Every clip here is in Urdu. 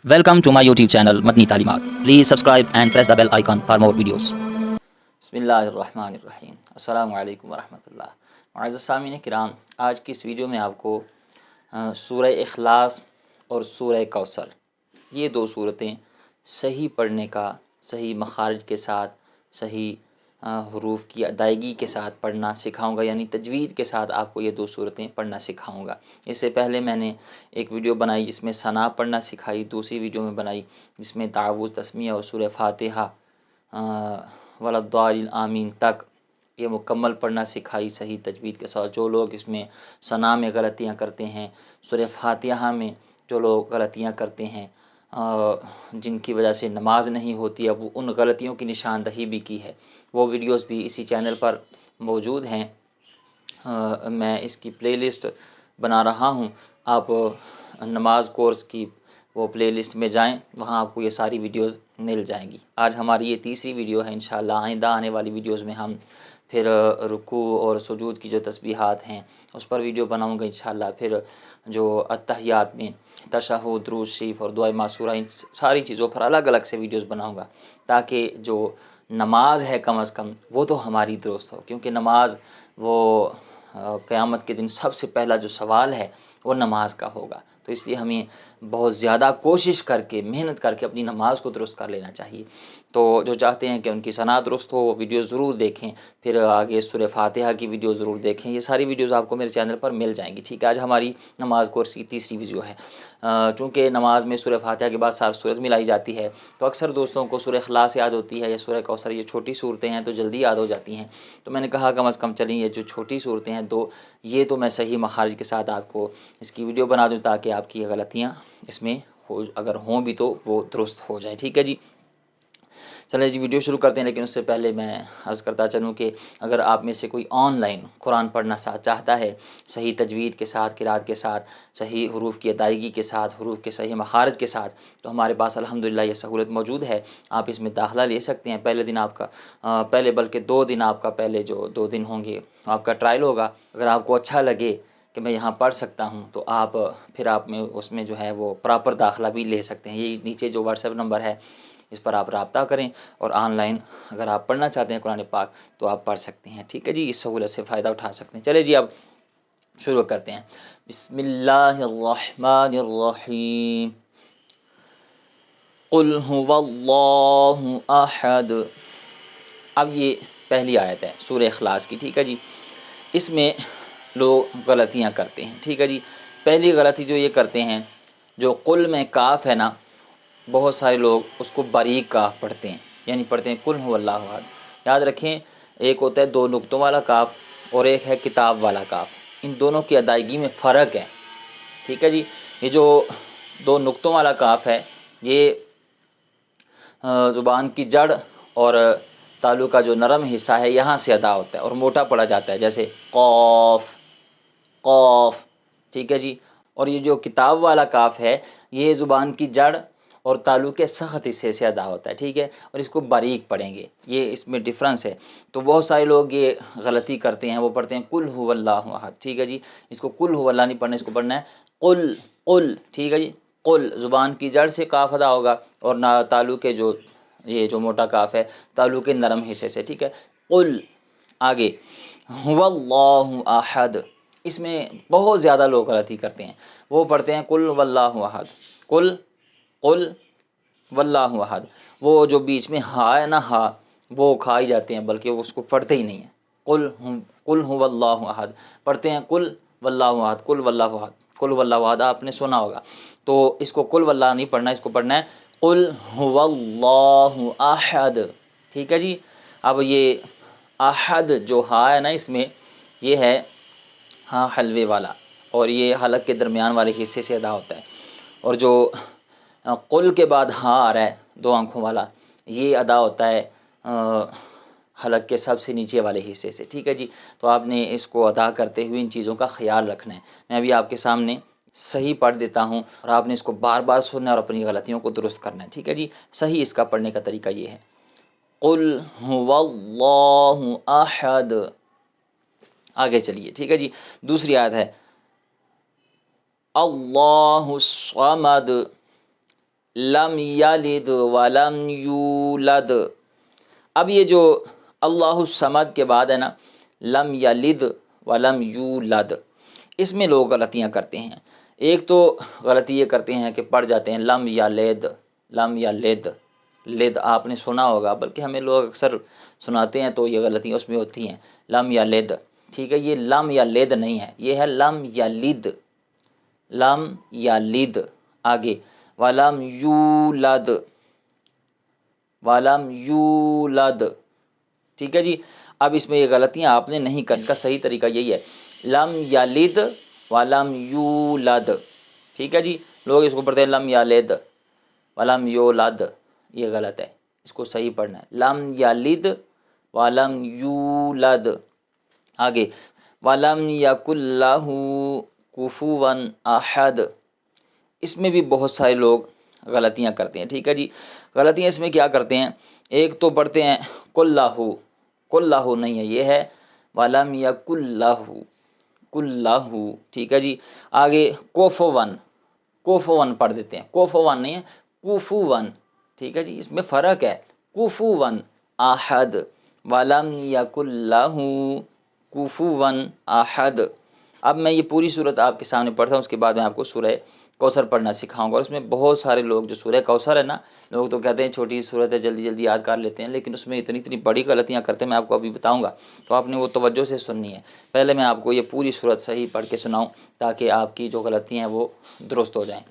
Welcome to my YouTube channel Matni Talimat. Please subscribe and press the bell icon for more videos. Bismillahirrahmanirrahim. Assalamu alaikum warahmatullah. معزز سامعین کرام، آج کی اس ویڈیو میں آپ کو سورہ اخلاص اور سورہ کوثر، یہ دو صورتیں صحیح پڑھنے کا، صحیح مخارج کے ساتھ، صحیح حروف کی ادائیگی کے ساتھ پڑھنا سکھاؤں گا، یعنی تجوید کے ساتھ آپ کو یہ دو صورتیں پڑھنا سکھاؤں گا۔ اس سے پہلے میں نے ایک ویڈیو بنائی جس میں ثنا پڑھنا سکھائی، دوسری ویڈیو میں بنائی جس میں تعوذ، تسمیہ اور سورہ فاتحہ ولا الضالین آمین تک یہ مکمل پڑھنا سکھائی صحیح تجوید کے ساتھ۔ جو لوگ اس میں ثنا میں غلطیاں کرتے ہیں، سورہ فاتحہ میں جو لوگ غلطیاں کرتے ہیں، جن کی وجہ سے نماز نہیں ہوتی، اب ان غلطیوں کی نشاندہی بھی کی ہے، وہ ویڈیوز بھی اسی چینل پر موجود ہیں۔ میں اس کی پلے لسٹ بنا رہا ہوں، آپ نماز کورس کی وہ پلے لسٹ میں جائیں، وہاں آپ کو یہ ساری ویڈیوز مل جائیں گی۔ آج ہماری یہ تیسری ویڈیو ہے، انشاءاللہ آئندہ آنے والی ویڈیوز میں ہم پھر رکوع اور سجود کی جو تسبیحات ہیں اس پر ویڈیو بناؤں گا انشاءاللہ۔ پھر جو اتحیات میں تشہد، درود شریف اور دعائے معصورہ، ان ساری چیزوں پر الگ الگ سے ویڈیوز بناؤں گا، تاکہ جو نماز ہے کم از کم وہ تو ہماری درست ہو، کیونکہ نماز وہ قیامت کے دن سب سے پہلا جو سوال ہے وہ نماز کا ہوگا، تو اس لیے ہمیں بہت زیادہ کوشش کر کے، محنت کر کے اپنی نماز کو درست کر لینا چاہیے۔ تو جو چاہتے ہیں کہ ان کی ثنا درست ہو وہ ویڈیو ضرور دیکھیں، پھر آگے سورہ فاتحہ کی ویڈیو ضرور دیکھیں، یہ ساری ویڈیوز آپ کو میرے چینل پر مل جائیں گی، ٹھیک ہے۔ آج ہماری نماز کورس کی تیسری ویڈیو ہے۔ چونکہ نماز میں سورہ فاتحہ کے بعد ساری صورت ملائی جاتی ہے، تو اکثر دوستوں کو سورہ اخلاص یاد ہوتی ہے یا سورہ کوثر، یہ چھوٹی صورتیں ہیں تو جلدی یاد ہو جاتی ہیں، تو میں نے کہا کم از کم چلیں یہ جو چھوٹی صورتیں ہیں دو، یہ تو میں صحیح مخارج کے ساتھ آپ کو اس کی ویڈیو بنا دوں، تاکہ آپ کی غلطیاں اس میں اگر ہوں بھی تو وہ درست ہو جائے، ٹھیک ہے جی۔ چلیں جی ویڈیو شروع کرتے ہیں، لیکن اس سے پہلے میں عرض کرتا چلوں کہ اگر آپ میں سے کوئی آن لائن قرآن پڑھنا چاہتا ہے صحیح تجوید کے ساتھ، قرات کے ساتھ، صحیح حروف کی ادائیگی کے ساتھ، حروف کے صحیح مخارج کے ساتھ، تو ہمارے پاس الحمدللہ یہ سہولت موجود ہے، آپ اس میں داخلہ لے سکتے ہیں۔ پہلے دن آپ کا بلکہ 2 دن آپ کا، پہلے جو 2 دن ہوں گے آپ کا ٹرائل ہوگا، اگر آپ کو اچھا لگے کہ میں یہاں پڑھ سکتا ہوں تو آپ پھر آپ میں اس میں جو ہے وہ پراپر داخلہ بھی لے سکتے ہیں۔ یہ نیچے جو واٹس ایپ نمبر ہے اس پر آپ رابطہ کریں، اور آن لائن اگر آپ پڑھنا چاہتے ہیں قرآن پاک تو آپ پڑھ سکتے ہیں، ٹھیک ہے جی، اس سہولت سے فائدہ اٹھا سکتے ہیں۔ چلے جی اب شروع کرتے ہیں۔ بسم اللہ الرحمن الرحیم، قل هو اللہ احد۔ اب یہ پہلی آیت ہے سورہ اخلاص کی، ٹھیک ہے جی۔ اس میں لوگ غلطیاں کرتے ہیں، ٹھیک ہے جی۔ پہلی غلطی جو یہ کرتے ہیں، جو قل میں کاف ہے نا، بہت سارے لوگ اس کو باریک کاف پڑھتے ہیں، یعنی پڑھتے ہیں قل هو اللہ احد۔ یاد رکھیں، ایک ہوتا ہے 2 نقطوں والا کاف اور ایک ہے کتاب والا کاف، ان دونوں کی ادائیگی میں فرق ہے، ٹھیک ہے جی۔ یہ جو 2 نقطوں والا کاف ہے یہ زبان کی جڑ اور تالو کا جو نرم حصہ ہے یہاں سے ادا ہوتا ہے اور موٹا پڑا جاتا ہے، جیسے قوف قوف، ٹھیک ہے جی۔ اور یہ جو کتاب والا کاف ہے یہ زبان کی جڑ اور تالو کے سخت حصے سے ادا ہوتا ہے، ٹھیک ہے، اور اس کو باریک پڑھیں گے، یہ اس میں ڈفرنس ہے۔ تو بہت سارے لوگ یہ غلطی کرتے ہیں، وہ پڑھتے ہیں قل هو اللہ احد، ٹھیک ہے جی۔ اس کو قل هو اللہ نہیں پڑھنا، اس کو پڑھنا ہے قل قل، ٹھیک ہے جی۔ قل زبان کی جڑ سے کاف ادا ہوگا اور تالو کے جو یہ جو موٹا کاف ہے تالو کے نرم حصے سے، ٹھیک ہے۔ قل، آگے هو اللہ احد، اس میں بہت زیادہ لوگ غلطی کرتے ہیں، وہ پڑھتے ہیں قل واللہ احد، قل قل واللہ احد، وہ جو بیچ میں ہا ہے نا، ہا وہ کھائی جاتے ہیں، بلکہ وہ اس کو پڑھتے ہی نہیں ہیں۔ قل هو اللہ احد پڑھتے ہیں قل واللہ احد، قل واللہ احد، قل واللہ احد آپ نے سنا ہوگا، تو اس کو قل واللہ نہیں پڑھنا، اس کو پڑھنا ہے قل هو اللہ احد، ٹھیک ہے جی۔ اب یہ احد جو ہا ہے نا اس میں، یہ ہے ہاں حلوے والا، اور یہ حلق کے درمیان والے حصے سے ادا ہوتا ہے، اور جو قل کے بعد ہاں آ رہا ہے 2 آنکھوں والا، یہ ادا ہوتا ہے حلق کے سب سے نیچے والے حصے سے، ٹھیک ہے جی۔ تو آپ نے اس کو ادا کرتے ہوئے ان چیزوں کا خیال رکھنا ہے۔ میں ابھی آپ کے سامنے صحیح پڑھ دیتا ہوں اور آپ نے اس کو بار بار سننا ہے اور اپنی غلطیوں کو درست کرنا ہے، ٹھیک ہے جی۔ صحیح اس کا پڑھنے کا طریقہ یہ ہے، قل هو اللہ احد۔ آگے چلیے، ٹھیک ہے جی۔ دوسری آیت ہے اللہ الصمد، لم یلد ولم یولد. اب یہ جو اللہ الصمد کے بعد ہے نا لم یلد ولم یولد، اس میں لوگ غلطیاں کرتے ہیں. ایک تو غلطی یہ کرتے ہیں کہ پڑھ جاتے ہیں لم یلد، لم یلد، لد آپ نے سنا ہوگا، بلکہ ہمیں لوگ اکثر سناتے ہیں تو یہ غلطیاں اس میں ہوتی ہیں. لم یلد، ٹھیک ہے، یہ لم یلد نہیں ہے، یہ ہے لم یلد، لم یلد. آگے ولم یولد، ولم یولد، ٹھیک ہے جی. اب اس میں یہ غلطیاں آپ نے نہیں کر، اس کا صحیح طریقہ یہی ہے لم یلد ولم یولد، ٹھیک ہے جی. لوگ اس کو پڑھتے ہیں لم یلد ولم یولد، یہ غلط ہے، اس کو صحیح پڑھنا ہے لم یلد ولم یولد. آگے ولم یکن لہ کفوا احد، اس میں بھی بہت سارے لوگ غلطیاں کرتے ہیں، ٹھیک ہے جی. غلطیاں اس میں کیا کرتے ہیں، ایک تو پڑھتے ہیں قل لہ، قل لہ نہیں ہے، یہ ہے ولم یکن لہ، قل لہ، ٹھیک ہے جی. آگے کوفون، کوفون پڑھ دیتے ہیں، کوفون نہیں ہے کوفون، ٹھیک ہے جی، اس میں فرق ہے. کوفون احد ولم یکن لہ کفوا احد. اب میں یہ پوری صورت آپ کے سامنے پڑھتا ہوں، اس کے بعد میں آپ کو سورہ کوثر پڑھنا سکھاؤں گا. اور اس میں بہت سارے لوگ جو سورہ کوثر ہے نا، لوگ تو کہتے ہیں چھوٹی صورت ہے جلدی جلدی یاد کر لیتے ہیں، لیکن اس میں اتنی بڑی غلطیاں کرتے ہیں، میں آپ کو ابھی بتاؤں گا، تو آپ نے وہ توجہ سے سننی ہے. پہلے میں آپ کو یہ پوری صورت صحیح پڑھ کے سناؤں تاکہ آپ کی جو غلطیاں ہیں وہ درست ہو جائیں.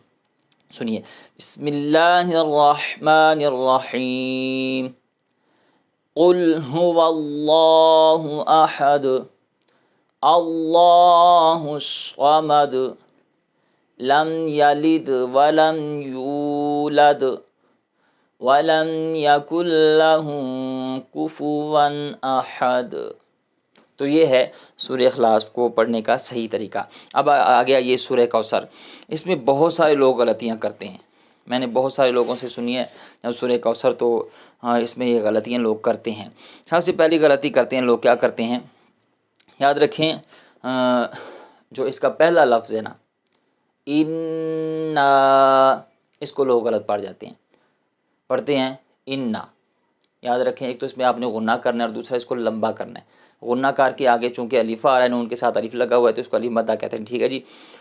سنیے، بسم اللہ الرحمن الرحیم. قل هو اللہ احد اللہ الصمد لم یلد ولم یولد ولم یکن لہ کفوا احد. تو یہ ہے سورہ اخلاص کو پڑھنے کا صحیح طریقہ. اب آ گیا یہ سورہ کوثر، اس میں بہت سارے لوگ غلطیاں کرتے ہیں. میں نے بہت سارے لوگوں سے سنی ہے جب سورہ کوثر، تو اس میں یہ غلطیاں لوگ کرتے ہیں. سب سے پہلی غلطی کرتے ہیں لوگ، کیا کرتے ہیں، یاد رکھیں، جو اس کا پہلا لفظ ہے نا انا، اس کو لوگ غلط پڑھ جاتے ہیں، پڑھتے ہیں انا. یاد رکھیں، ایک تو اس میں آپ نے غنہ کرنا ہے اور دوسرا اس کو لمبا کرنا ہے. غنہ کر کے آگے چونکہ الف آ رہا ہے، نون کے ساتھ الف لگا ہوا ہے، تو اس کو الف مدہ کہتے ہیں، ٹھیک ہے جی.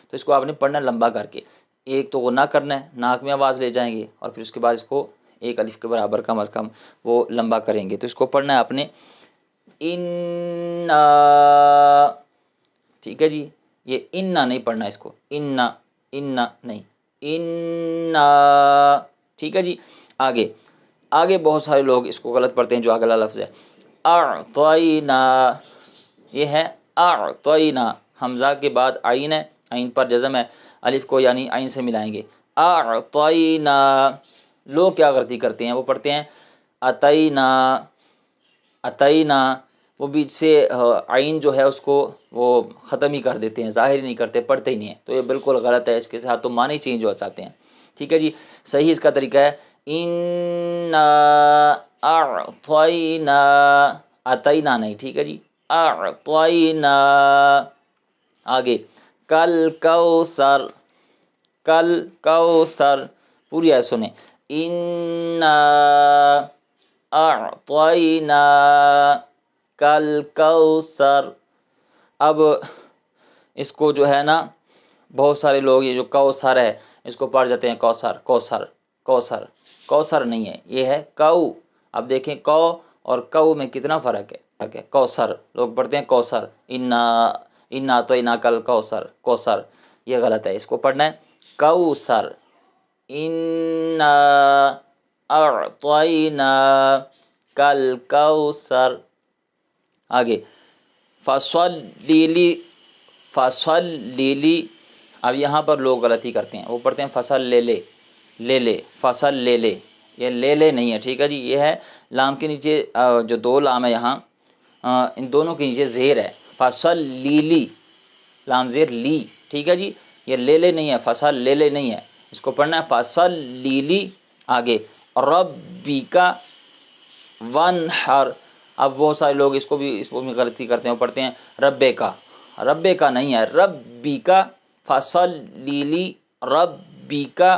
تو اس کو آپ نے پڑھنا لمبا کر کے. ایک تو غنہ کرنا ہے، ناک میں آواز لے جائیں گے، اور پھر اس کے بعد اس کو ایک الف کے برابر کم از کم وہ لمبا کریں گے. تو اس کو پڑھنا ہے آپ نے انا، ٹھیک ہے جی. یہ انا نہیں پڑھنا، اس کو انا، انا نہیں، انا، ٹھیک ہے جی. آگے بہت سارے لوگ اس کو غلط پڑھتے ہیں. جو اگلا لفظ ہے اعطینا، یہ ہے اعطینا، حمزہ کے بعد عین ہے، عین پر جزم ہے، الف کو یعنی عین سے ملائیں گے. اعطینا، لوگ کیا غلطی کرتے ہیں، وہ پڑھتے ہیں اتینا، اتینا، وہ بیچ سے عین جو ہے اس کو وہ ختم ہی کر دیتے ہیں، ظاہر ہی نہیں کرتے، پڑھتے ہی نہیں ہیں. تو یہ بالکل غلط ہے، اس کے ساتھ تو معنی چینج ہو جاتے ہیں، ٹھیک ہے جی. صحیح اس کا طریقہ ہے انا اعطینا، اتینا نہیں، ٹھیک ہے جی، اعطینا. آگے کل کوثر، کل کوثر، پوری آیت سنیں، انا اعطینا کل کوثر. اب اس کو جو ہے نا بہت سارے لوگ یہ جو کوثر ہے اس کو پڑھ جاتے ہیں کوثر، کوثر، کوثر، کوثر نہیں ہے، یہ ہے کو. اب دیکھیں کو اور کو میں کتنا فرق ہے. کوثر لوگ پڑھتے ہیں کوثر، انا تو انا کل کوثر، کوثر، یہ غلط ہے، اس کو پڑھنا ہے کوثر. انا اعطینا کل کوثر. آگے فصلی، فصلی، اب یہاں پر لوگ غلطی کرتے ہیں، وہ پڑھتے ہیں فصل لے لے، لے لے، فصل لے لے، یہ لے لے نہیں ہے، ٹھیک ہے جی. یہ ہے لام کے نیچے جو دو لام ہے یہاں، ان دونوں کے نیچے زیر ہے، فصل لی، لام زیر لی، ٹھیک ہے جی. یہ لے لے نہیں ہے، فصل لے لے نہیں ہے، اس کو پڑھنا ہے فصل لی. آگے ربی کا ونحر. اب بہت سارے لوگ اس کو بھی غلطی کرتے ہیں، وہ پڑھتے ہیں ربے کا، ربے کا نہیں ہے، ربی کا، فصل لی ربی کا